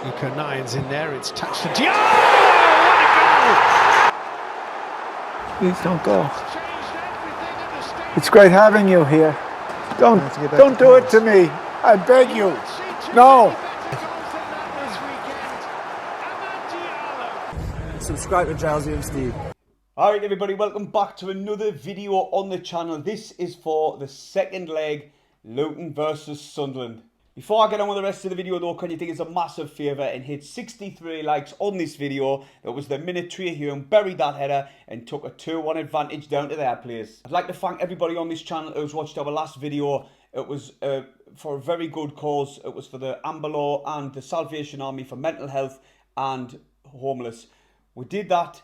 Nico Nine's in there, it's touched to Dion! Oh, what a goal! Please don't go. It's great having you here. Don't do it to me. I beg you. No. Subscribe to Jowsy and Steve. Alright everybody, welcome back to another video on the channel. This is for the second leg, Luton versus Sunderland. Before I get on with the rest of the video though, can you think it's a massive favour and hit 63 likes on this video? That was the minute Trey Hume buried that header and took a 2-1 advantage down to their place. I'd like to thank everybody on this channel who's watched our last video. It was for a very good cause. It was for the Amber Law and the Salvation Army for mental health and homeless. We did that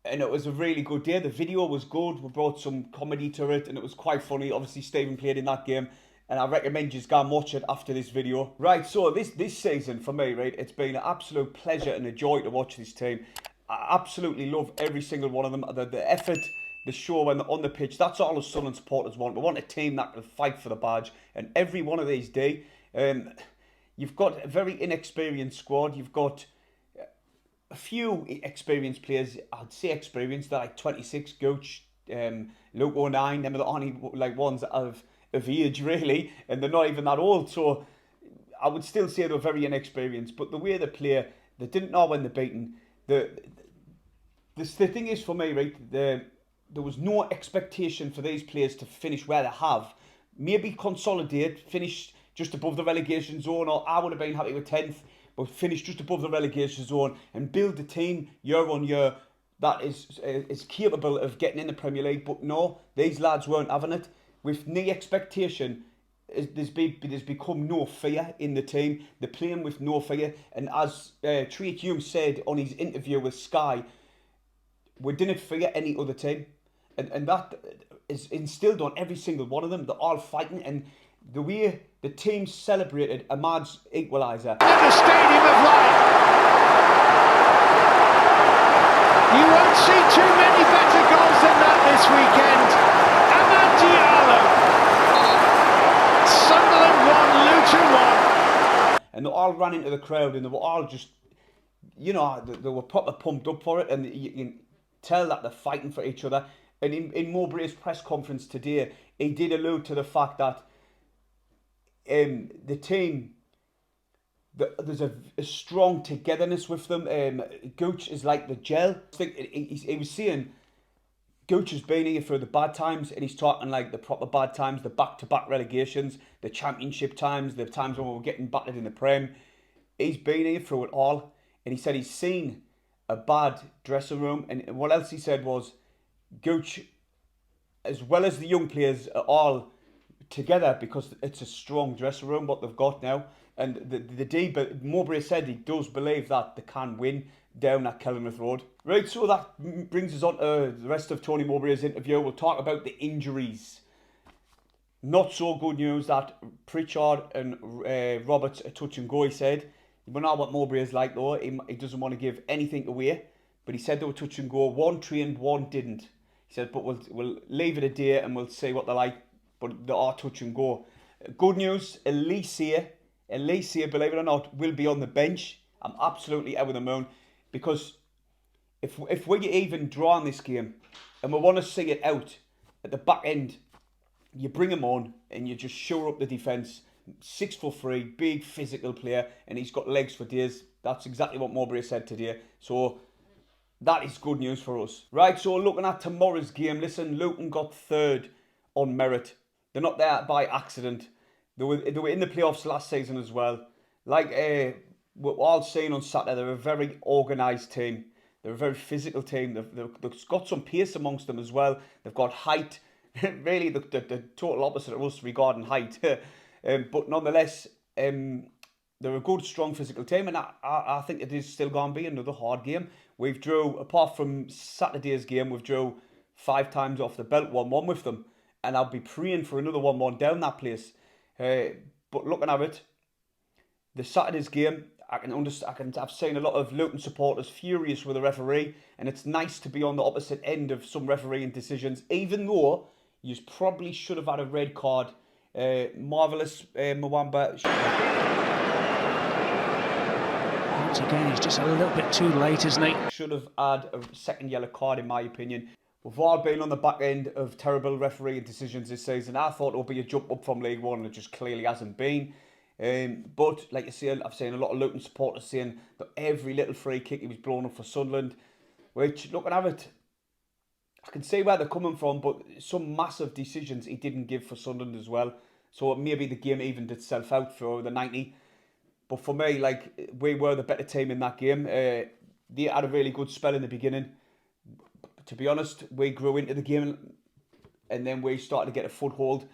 and it was a really good day. The video was good. We brought some comedy to it and it was quite funny. Obviously Stephen played in that game. And I recommend you just go and watch it after this video. Right, so this season for me, right, it's been an absolute pleasure and a joy to watch this team. I absolutely love every single one of them. The effort, the show when they're on the pitch, that's all us Sunderland supporters want. We want a team that can fight for the badge. And every one of these do. You've got a very inexperienced squad. You've got a few experienced players. I'd say experienced. They're like 26, Gooch, Luke 09. Them are the only like ones that have of age really, and they're not even that old, so I would still say they're very inexperienced. But the way they play, they didn't know when they're beaten. The thing is for me, right, there was no expectation for these players to finish where they have. Maybe consolidate, finish just above the relegation zone, or I would have been happy with 10th, but finish just above the relegation zone and build the team year on year that is capable of getting in the Premier League. But no, these lads weren't having it. With no expectation, there's become no fear in the team. They're playing with no fear. And as Trey Hume said on his interview with Sky, we didn't fear any other team. And that is instilled on every single one of them. They're all fighting. And the way the team celebrated Ahmad's equaliser. In the Stadium of Light. You won't see too many better goals than that this weekend. Sunderland 1, Luton 1. And they all ran into the crowd and they were all just, you know, they were proper pumped up for it, and you can tell that they're fighting for each other. And in Mowbray's press conference today, he did allude to the fact that the team, there's a strong togetherness with them. Gooch is like the gel. I think he was saying Gooch has been here for the bad times, and he's talking like the proper bad times, the back-to-back relegations, the championship times, the times when we were getting battered in the Prem. He's been here through it all, and he said he's seen a bad dressing room. And what else he said was Gooch, as well as the young players, are all together because it's a strong dressing room, what they've got now. And but Mowbray said he does believe that they can win down at Caleno Road. Right, so that brings us on to the rest of Tony Mowbray's interview. We'll talk about the injuries. Not so good news that Pritchard and Roberts are touch and go, he said. We know what Mowbray is like though. He doesn't want to give anything away. But he said they were touch and go. One trained, one didn't. He said, but we'll leave it a day and we'll see what they're like. But they are touch and go. Good news, Elise, believe it or not, will be on the bench. I'm absolutely over the moon. Because if we even draw in this game and we want to see it out at the back end, you bring him on and you just shore up the defence. 6'3", big physical player, and he's got legs for days. That's exactly what Mowbray said today. So that is good news for us. Right, so looking at tomorrow's game, listen, Luton got third on merit. They're not there by accident. They were in the playoffs last season as well. Like we're all saying on Saturday, they're a very organised team. They're a very physical team. They've got some pace amongst them as well. They've got height. Really, the total opposite of us regarding height. But nonetheless, they're a good, strong physical team. And I think it is still going to be another hard game. We've drew, apart from Saturday's game, we've drew 5 times off the belt, 1-1 with them. And I'll be praying for another 1-1 down that place. But looking at it, the Saturday's game, I've seen a lot of Luton supporters furious with the referee, and it's nice to be on the opposite end of some refereeing decisions, even though you probably should have had a red card. Marvellous Mwamba. Once again, he's just a little bit too late, isn't he? Should have had a second yellow card, in my opinion. We've all been on the back end of terrible refereeing decisions this season. I thought it would be a jump up from League One, and it just clearly hasn't been. But, like you see, I've seen a lot of Luton supporters saying that every little free kick he was blown up for Sunderland, which, looking at it, I can see where they're coming from, but some massive decisions he didn't give for Sunderland as well. So maybe the game evened itself out for the 90. But for me, like, we were the better team in that game. They had a really good spell in the beginning. To be honest, we grew into the game, and then we started to get a foothold,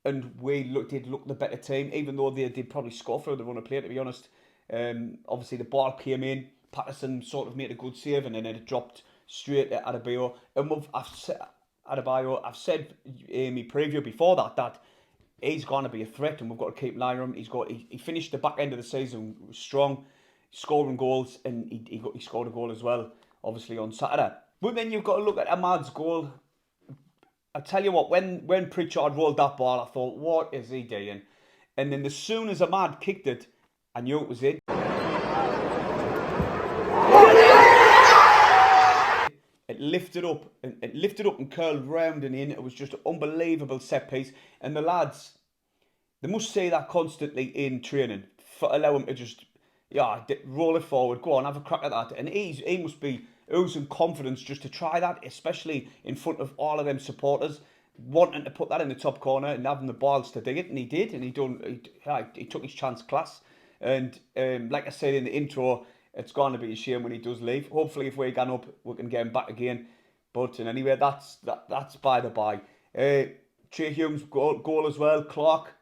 and we did look the better team, even though they did probably score for the run of play, to be honest. Obviously, the ball came in. Patterson sort of made a good save, and then it dropped straight at Adebayo. And I've said in my preview before that he's going to be a threat, and we've got to keep an eye on him. He finished the back end of the season strong, scoring goals, and he scored a goal as well, obviously, on Saturday. But then you've got to look at Ahmad's goal. I tell you what, when Pritchard rolled that ball, I thought, what is he doing? And then as soon as Ahmad kicked it, I knew it was in. It lifted up and curled round and in. It was just an unbelievable set piece. And the lads, they must say that constantly in training. Allow him to just, roll it forward. Go on, have a crack at that. And he must be oozing confidence just to try that, especially in front of all of them supporters, wanting to put that in the top corner and having the balls to dig it. And he did, and he took his chance class. And like I said in the intro, it's going to be a shame when he does leave. Hopefully, if we gan up, we can get him back again. But anyway, that's by the by. Trey Hume's goal as well. Clark,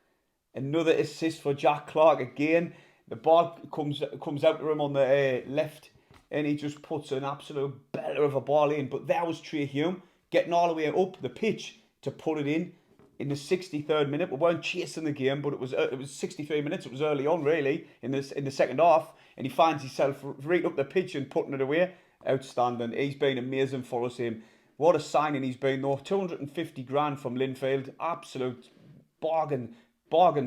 another assist for Jacques Clark again. The ball comes out to him on the left, and he just puts an absolute belter of a ball in. But that was Trey Hume getting all the way up the pitch to put it in the 63rd minute. We weren't chasing the game, but it was 63 minutes. It was early on, really, in the second half. And he finds himself right up the pitch and putting it away. Outstanding. He's been amazing for us, him. What a signing he's been, though. 250 grand from Linfield. Absolute bargain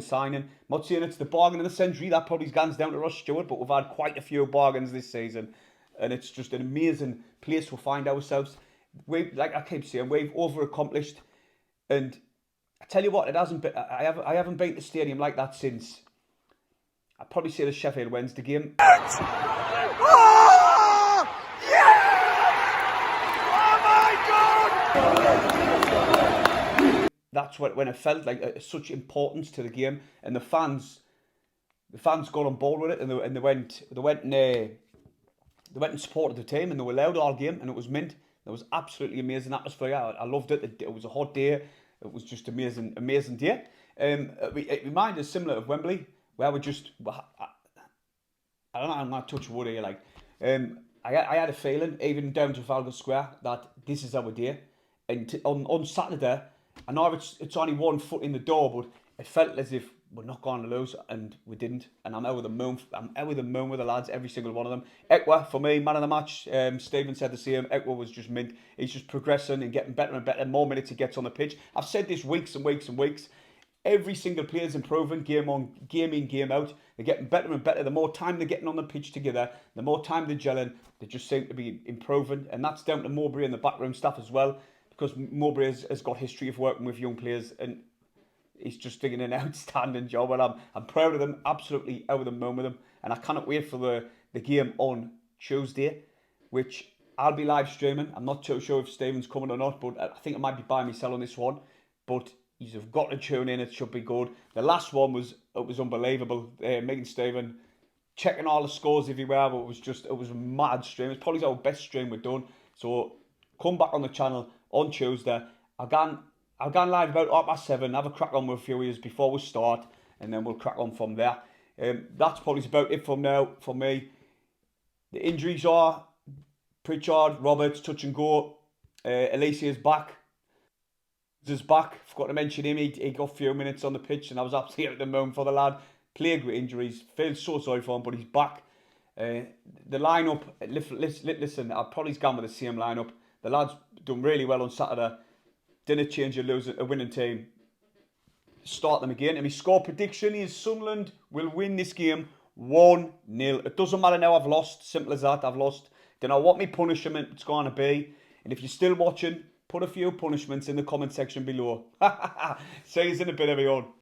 signing. I'm not saying it's the bargain of the century. That probably hands down to Ross Stewart, but we've had quite a few bargains this season. And it's just an amazing place we find ourselves. Like I keep saying, we've over-accomplished. And I tell you what, it hasn't been, I haven't been to the stadium like that since, I'd probably say the Sheffield Wednesday game. Oh! Yeah! Oh my God! That's when it felt like such importance to the game, and the fans got on board with it, and they went and supported the team, and they were loud all game, and it was mint. It was absolutely amazing atmosphere. I loved it. It was a hot day. It was just amazing day. It reminded us similar of Wembley, where we just, I don't know, I'm not touch wood here, like, I had a feeling, even down Trafalgar Square, that this is our day. And on Saturday, I know it's only 1 foot in the door, but it felt as if we're not going to lose, and we didn't. And I'm out with the moon. With the lads, every single one of them. Ekwa, for me, man of the match. Stephen said the same. Ekwa was just mint. He's just progressing and getting better and better. More minutes he gets on the pitch. I've said this weeks and weeks and weeks. Every single player is improving, game in, game out. They're getting better and better. The more time they're getting on the pitch together, the more time they're gelling, they just seem to be improving. And that's down to Mowbray and the backroom staff as well, because Mowbray has got history of working with young players, and he's just doing an outstanding job. And I'm proud of them, absolutely over the moon with them. And I cannot wait for the game on Tuesday, which I'll be live streaming. I'm not too sure if Stephen's coming or not, but I think I might be by myself on this one. But you've got to tune in, it should be good. The last one was unbelievable. Me and Stephen checking all the scores everywhere, but it was a mad stream. It's probably our best stream we've done. So come back on the channel on Tuesday. I've gone live about 7:30, have a crack on with a few years before we start, and then we'll crack on from there. That's probably about it from now for me. The injuries are Pritchard, Roberts, touch and go. Alicia's back. Is back. Forgot to mention him. He got a few minutes on the pitch, and I was absolutely at the moment for the lad. Plagued with injuries. Feel so sorry for him, but he's back. The lineup. Listen, I've probably gone with the same lineup. The lads done really well on Saturday. Didn't change a winning team. Start them again. And my score prediction is Sunderland will win this game 1-0. It doesn't matter now, I've lost. Simple as that, I've lost. Don't know what my punishment's going to be. And if you're still watching, put a few punishments in the comment section below. See you in a bit, everyone.